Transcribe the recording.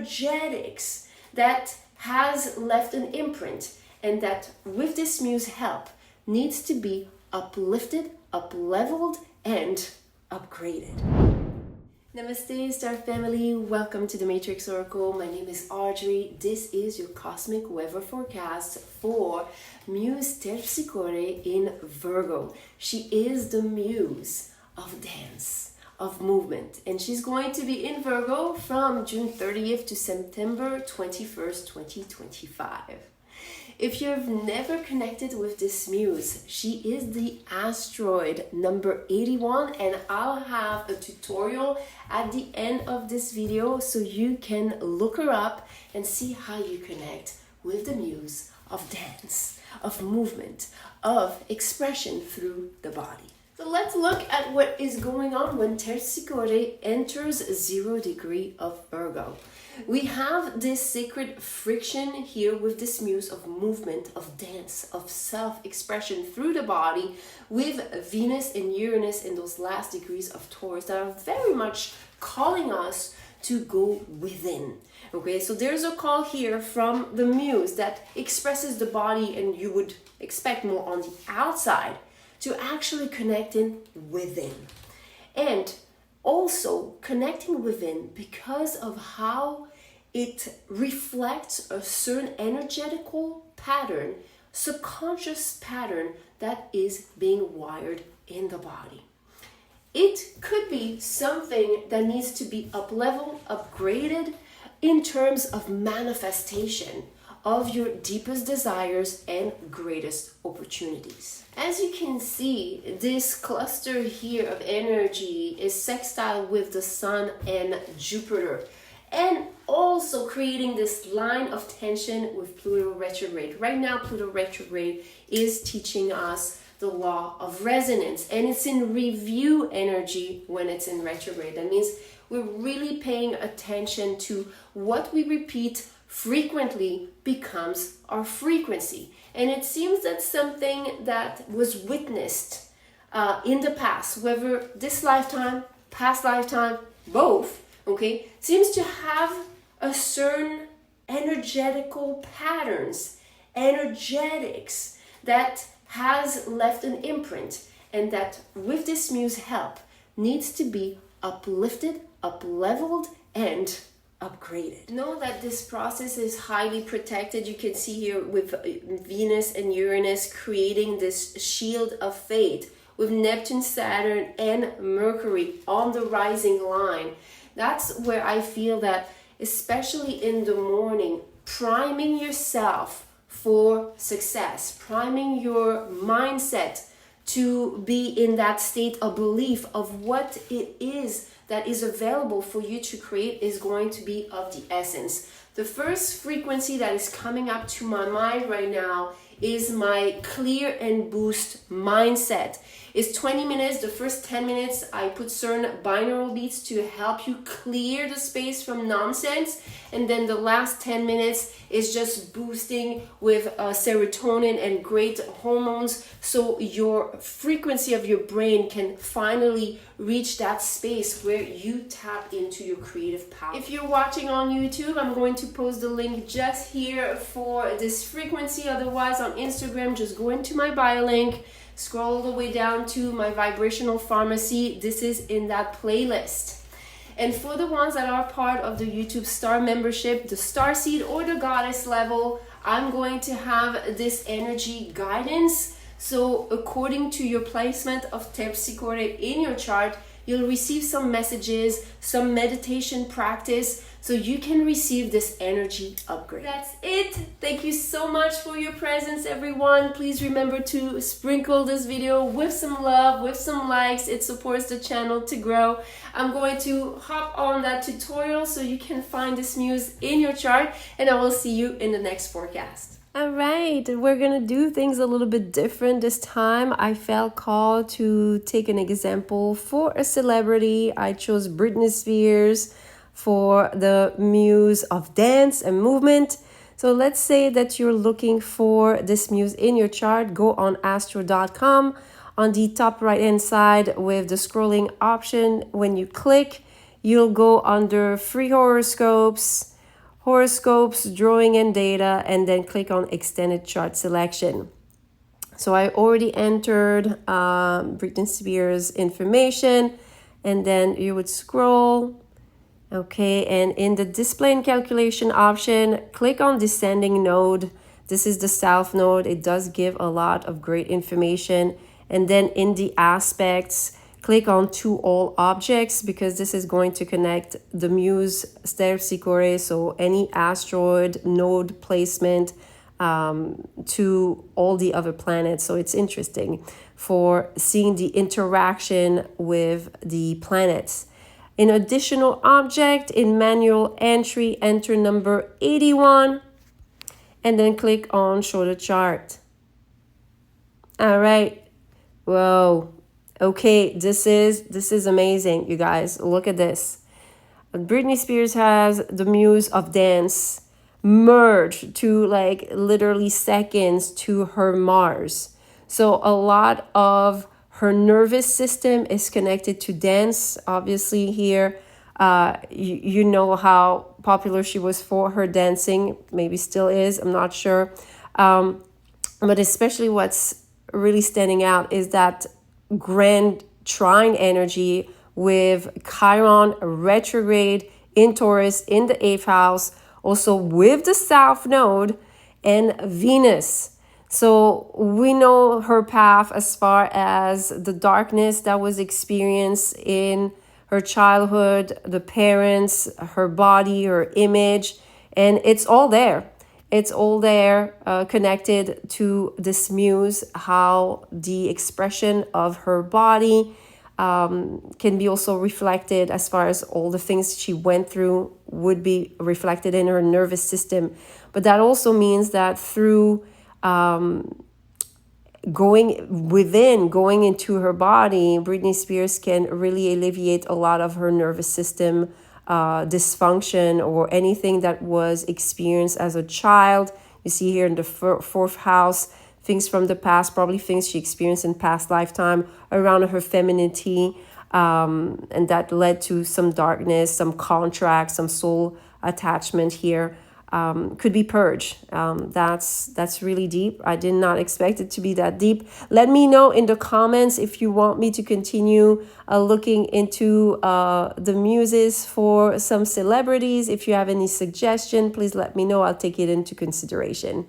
energetics that has left an imprint and that with this muse help needs to be uplifted, up-leveled, and upgraded. Namaste, Star Family. Welcome to the Matrix Oracle. My name is Audrey. This is your cosmic weather forecast for Muse Terpsichore in Virgo. She is the muse of dance, of movement, and she's going to be in Virgo from June 30th to September 21st, 2025. If you've never connected with this muse, she is the asteroid number 81, and I'll have a tutorial at the end of this video so you can look her up and see how you connect with the muse of dance, of movement, of expression through the body. So let's look at what is going on when Terpsichore enters 0 degree of Virgo. We have this sacred friction here with this muse of movement, of dance, of self-expression through the body with Venus and Uranus in those last degrees of Taurus that are very much calling us to go within. Okay, so there's a call here from the muse that expresses the body, and you would expect more on the outside, to actually connecting within. And also connecting within because of how it reflects a certain energetical pattern, subconscious pattern that is being wired in the body. It could be something that needs to be up-leveled, upgraded in terms of manifestation of your deepest desires and greatest opportunities. As you can see, this cluster here of energy is sextile with the Sun and Jupiter, and also creating this line of tension with Pluto retrograde. Right now, Pluto retrograde is teaching us the law of resonance, and it's in review energy when it's in retrograde. That means we're really paying attention to what we repeat frequently becomes our frequency. And it seems that something that was witnessed in the past, whether this lifetime, past lifetime, both, okay, seems to have a certain energetical patterns, energetics that has left an imprint, and that with this muse help needs to be uplifted, up-leveled, and upgraded. Know that this process is highly protected. You can see here with Venus and Uranus creating this shield of fate with Neptune, Saturn, and Mercury on the rising line. That's where I feel that, especially in the morning, priming yourself for success, priming your mindset to be in that state of belief of what it is that is available for you to create is going to be of the essence. The first frequency that is coming up to my mind right now is my clear and boost mindset. It's 20 minutes. The first 10 minutes, I put certain binaural beats to help you clear the space from nonsense. And then the last 10 minutes is just boosting with serotonin and great hormones, so your frequency of your brain can finally reach that space where you tap into your creative power. If you're watching on YouTube, I'm going to post the link just here for this frequency. Otherwise, on Instagram, just go into my bio link, scroll all the way down to my vibrational pharmacy. This is in that playlist. And for the ones that are part of the YouTube Star membership, the Starseed or the Goddess level, I'm going to have this energy guidance. So according to your placement of Terpsichore in your chart, you'll receive some messages, some meditation practice, so you can receive this energy upgrade. That's it. Thank you so much for your presence, everyone. Please remember to sprinkle this video with some love, with some likes. It supports the channel to grow. I'm going to hop on that tutorial so you can find this muse in your chart, and I will see you in the next forecast. All right, we're gonna do things a little bit different this time. I felt called to take an example for a celebrity. I chose Britney Spears for the muse of dance and movement. So let's say that you're looking for this muse in your chart. Go on astro.com. On the top right hand side with the scrolling option, when you click, you'll go under free horoscopes, horoscopes, drawing and data, and then click on extended chart selection. So I already entered Britney Spears information, and then you would scroll. Okay, and in the display and calculation option, click on descending node. This is the south node. It does give a lot of great information. And then in the aspects, click on to all objects, because this is going to connect the Muse Terpsichore, so any asteroid node placement, to all the other planets. So it's interesting for seeing the interaction with the planets. In additional object, in manual entry, enter number 81, and then click on show the chart. All right. Whoa. Okay, this is amazing, you guys. Look at this. Britney Spears has the muse of dance merged to like literally seconds to her Mars. So a lot of her nervous system is connected to dance. Obviously here, you know how popular she was for her dancing, maybe still is, I'm not sure. But especially what's really standing out is that grand trine energy with Chiron retrograde in Taurus in the 8th house, also with the South Node and Venus. So we know her path as far as the darkness that was experienced in her childhood, the parents, her body, her image, and it's all there. It's all there, connected to this muse, how the expression of her body can be also reflected as far as all the things she went through would be reflected in her nervous system. But that also means that through going into her body, Britney Spears can really alleviate a lot of her nervous system dysfunction or anything that was experienced as a child. You see here in the 4th house, things from the past, probably things she experienced in past lifetime around her femininity, and that led to some darkness, some contract, some soul attachment here. Could be purged. That's really deep. I did not expect it to be that deep. Let me know in the comments if you want me to continue looking into the muses for some celebrities. If you have any suggestion, please let me know. I'll take it into consideration.